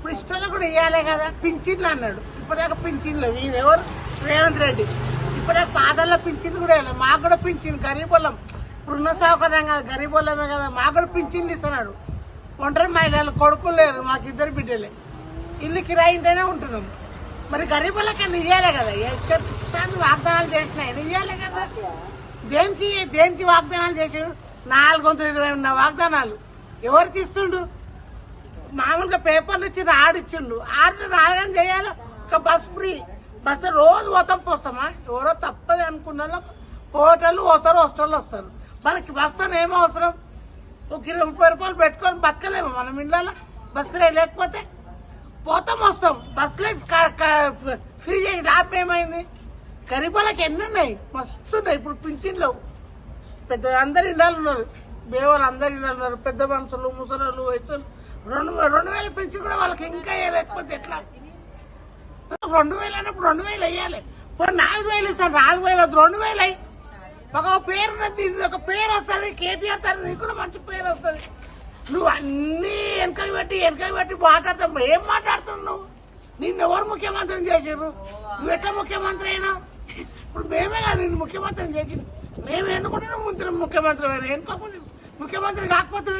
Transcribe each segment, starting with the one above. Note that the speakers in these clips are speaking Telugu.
ఇప్పుడు ఇష్టంలో కూడా ఇవ్వాలి కదా. పింఛన్లు అన్నాడు, ఇప్పటిదాకా పింఛన్లు ఎవరు రేవంత్ రెడ్డి. ఇప్పటిదాకా పాదల్లో పింఛన్లు కూడా వేయలేదు. మాకు కూడా పింఛన్ గరీబోళ్ళం, ఇప్పుడున్న సౌకర్యం కదా, గరీబోళ్ళమే కదా, మాకు కూడా పింఛన్లు ఇస్తున్నాడు. ఒంటరి మహిళలు కొడుకులు లేరు, మాకు 2 బిడ్డలే, ఇల్లు కిరాయి ఇంటనే ఉంటున్నాం. మరి గరీబులకన్నా ఇవ్వాలి కదా. ఇష్టాన్ని వాగ్దానాలు చేసినాయి ఇవ్వాలి కదా. దేనికి వాగ్దానాలు చేసాడు? 420 ఉన్న వాగ్దానాలు ఎవరికి ఇస్తుండు? మామూలుగా పేపర్లు ఇచ్చి ఆడిచ్చిండు. రాగానే చేయాలి. ఒక బస్ ఫ్రీ, బస్సు రోజు పోతామా? ఎవరో తప్పది అనుకున్న వాళ్ళు పోటోళ్ళు పోతారు, వస్తారు వాళ్ళకి బస్తో ఏమో అవసరం? ఒక 30 రూపాయలు పెట్టుకొని బతకలేము మనం ఇళ్ళలో. బస్సులో లేకపోతే పోతాం వస్తాం. బస్సులో ఫ్రీ చేసి లాభం ఏమైంది? గరీబులకు ఎన్ని ఉన్నాయి, మస్తున్నాయి. ఇప్పుడు పింఛన్లు పెద్ద అందరు ఇళ్ళలు ఉన్నారు, బేవాళ్ళు అందరు ఇళ్ళలు ఉన్నారు. పెద్ద మనుషులు, ముసలు, వయసులు 2,000 పెంచి కూడా వాళ్ళకి ఇంకా లేకపోతే ఎట్లా? 2,000 అయినప్పుడు 2,000 వేయాలి. ఇప్పుడు 4,000 ఇస్తాను, 4,000 2,000 అయ్యి ఒక పేరు, ఒక పేరు వస్తుంది. కేటీఆర్ తన నీకు కూడా మంచి పేరు వస్తుంది. నువ్వు అన్ని వెనకకి పెట్టి మాట్లాడతావు. ఏం మాట్లాడుతున్నావు నువ్వు? నిన్ను ఎవరు ముఖ్యమంత్రిని చేసారు? నువ్వు ఎట్లా ముఖ్యమంత్రి అయినావు? ఇప్పుడు మేమే కదా నిన్ను ముఖ్యమంత్రిని చేసింది. మేము ఎన్నుకుంటున్నాం ముఖ్యమంత్రి అయినా. ఎన్నుకోకపోతే ముఖ్యమంత్రి కాకపోతే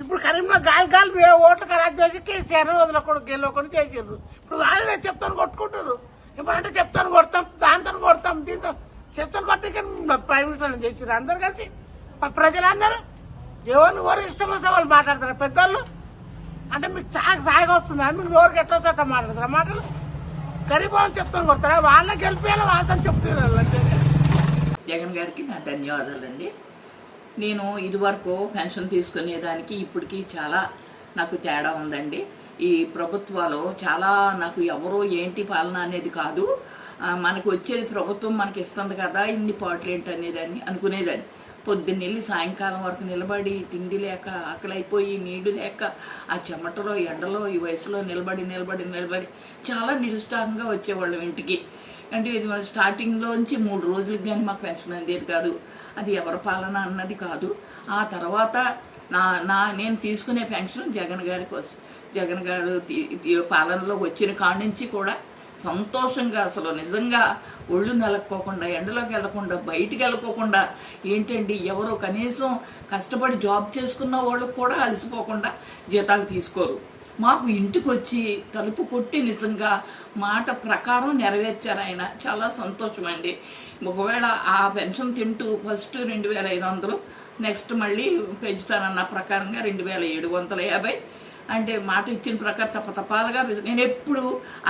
ఇప్పుడు కరీంనగర్ గాలి ఓట్లు ఖరాబ్ చేసి కేసీఆర్ వదలకూడదు, గెలవకుండా చేసారు. ఇప్పుడు వాళ్ళే చెప్తాను కొట్టుకుంటారు. ఇప్పుడంటే చెప్తాను కొడతాం, దాంతో కొడతాం, దీంతో చెప్తాను కొట్టి ప్రైమ్ మినిస్టర్ చేసారు. అందరు కలిసి ప్రజలందరూ ఎవరు ఇష్టం వస్తే వాళ్ళు మాట్లాడతారు. పెద్దోళ్ళు అంటే మీకు సాయిగా వస్తుందా? మీకు నోరుకి ఎట్లా వస్తే అట్లా మాట్లాడతారా? మాటలు గరీబ్ వాళ్ళు చెప్తాను కొడతారా? వాళ్ళే గెలిపేయాలి, వాళ్ళతో చెప్తున్నారు. అంటే జగన్ గారికి నా ధన్యవాదాలండి. నేను ఇదివరకు పెన్షన్ తీసుకునేదానికి ఇప్పటికీ చాలా నాకు తేడా ఉందండి. ఈ ప్రభుత్వాలు చాలా నాకు ఎవరో ఏంటి పాలన అనేది కాదు, మనకు వచ్చేది ప్రభుత్వం మనకి ఇస్తుంది కదా, ఇన్ని పాటలు ఏంటి అనేదాన్ని అనుకునేదాన్ని. పొద్దున్నెళ్ళి సాయంకాలం వరకు నిలబడి తిండి లేక, ఆకలి అయిపోయి, నీళ్లు లేక, ఆ చెమటలో ఎండలో ఈ వయసులో నిలబడి చాలా నిరుత్సాహంగా వచ్చేవాళ్ళం ఇంటికి. అంటే ఇది స్టార్టింగ్లోంచి 3 రోజులకి కానీ మాకు పెన్షన్ అందేది కాదు. అది ఎవరి పాలన అన్నది కాదు. ఆ తర్వాత నేను తీసుకునే పెన్షన్ జగన్ గారి కోసం. జగన్ గారు పాలనలోకి వచ్చిన కాడి నుంచి కూడా సంతోషంగా, అసలు నిజంగా ఒళ్ళు నెలక్కోకుండా, ఎండలోకి వెళ్ళకుండా, బయటికి వెళ్ళకోకుండా, ఏంటండి ఎవరో కనీసం కష్టపడి జాబ్ చేసుకున్న వాళ్ళకు కూడా అలసిపోకుండా జీతాలు తీసుకోరు. మాకు ఇంటికి వచ్చి తలుపు కొట్టి నిజంగా మాట ప్రకారం నెరవేర్చారు ఆయన. చాలా సంతోషం అండి. ఒకవేళ ఆ పెన్షన్ తింటూ ఫస్ట్ 2,500, నెక్స్ట్ మళ్ళీ పెంచుతానన్న ప్రకారంగా 2,750, అంటే మాట ఇచ్చిన ప్రకారం తప్పతపాలుగా నేను ఎప్పుడు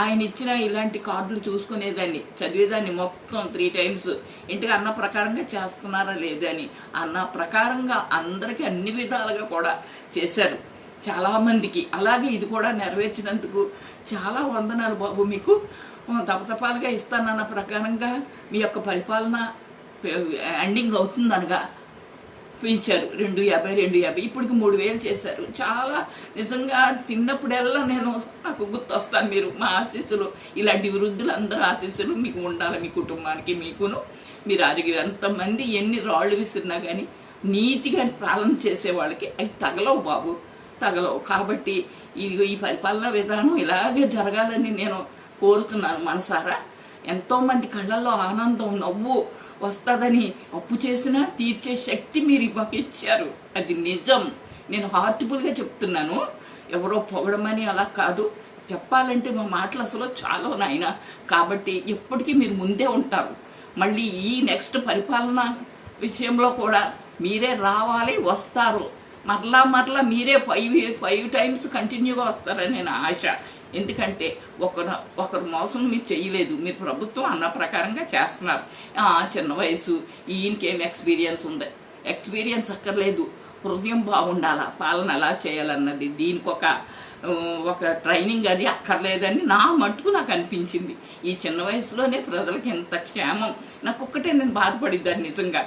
ఆయన ఇచ్చిన ఇలాంటి కార్డులు చూసుకునేదాన్ని, చదివేదాన్ని మొత్తం 3 times. ఇంటికి అన్న ప్రకారంగా చేస్తున్నారా లేదని, అన్న ప్రకారంగా అందరికీ అన్ని విధాలుగా కూడా చేశారు చాలా మందికి. అలాగే ఇది కూడా నెరవేర్చినందుకు చాలా వందనాలు బాబు. మీకు తపతపాలుగా ఇస్తానన్న ప్రకారంగా మీ యొక్క పరిపాలన ఎండింగ్ అవుతుందనగా పెంచారు. 2,50 ఇప్పటికి 3,000 చేశారు. చాలా నిజంగా తిన్నప్పుడల్లా నాకు గుర్తొస్తాను. మీరు మా ఆశీస్సులు, ఇలాంటి వృద్ధులు అందరూ ఆశీస్సులు మీకు ఉండాలి, మీ కుటుంబానికి, మీకును. మీరు ఎంతమంది ఎన్ని రాళ్ళు విసిరినా కానీ నీతిగా పాలన చేసే వాళ్ళకి అవి తగలవు బాబు, తగలవు. కాబట్టి ఈ పరిపాలనా విధానం ఇలాగే జరగాలని నేను కోరుతున్నాను మనసారా. ఎంతోమంది కళ్ళల్లో ఆనందం, నవ్వు వస్తుందని అప్పు చేసినా తీర్చే శక్తి మీరు మాకు ఇచ్చారు. అది నిజం. నేను హార్ట్ఫుల్గా చెప్తున్నాను, ఎవరో పొగడమని అలా కాదు. చెప్పాలంటే మా మాటలు అసలు చాలా నాయన. కాబట్టి ఎప్పటికీ మీరు ముందే ఉంటారు. మళ్ళీ ఈ నెక్స్ట్ పరిపాలన విషయంలో కూడా మీరే రావాలి, వస్తారు. మరలా మీరే 5 times కంటిన్యూగా వస్తారని నేను ఆశ. ఎందుకంటే ఒకరు మోసం మీరు చేయలేదు. మీరు ప్రభుత్వం అన్న ప్రకారంగా చేస్తున్నారు. చిన్న వయసు, ఈయనకేం ఎక్స్పీరియన్స్ ఉంది? ఎక్స్పీరియన్స్ అక్కర్లేదు, హృదయం బాగుండాలా, పాలన ఎలా చేయాలన్నది. దీనికి ఒక ట్రైనింగ్ అది అక్కర్లేదని నా మట్టుకు నాకు అనిపించింది. ఈ చిన్న వయసులోనే ప్రజలకి ఎంత క్షేమం. నాకు ఒక్కటే నేను బాధపడిద్దాన్ని నిజంగా.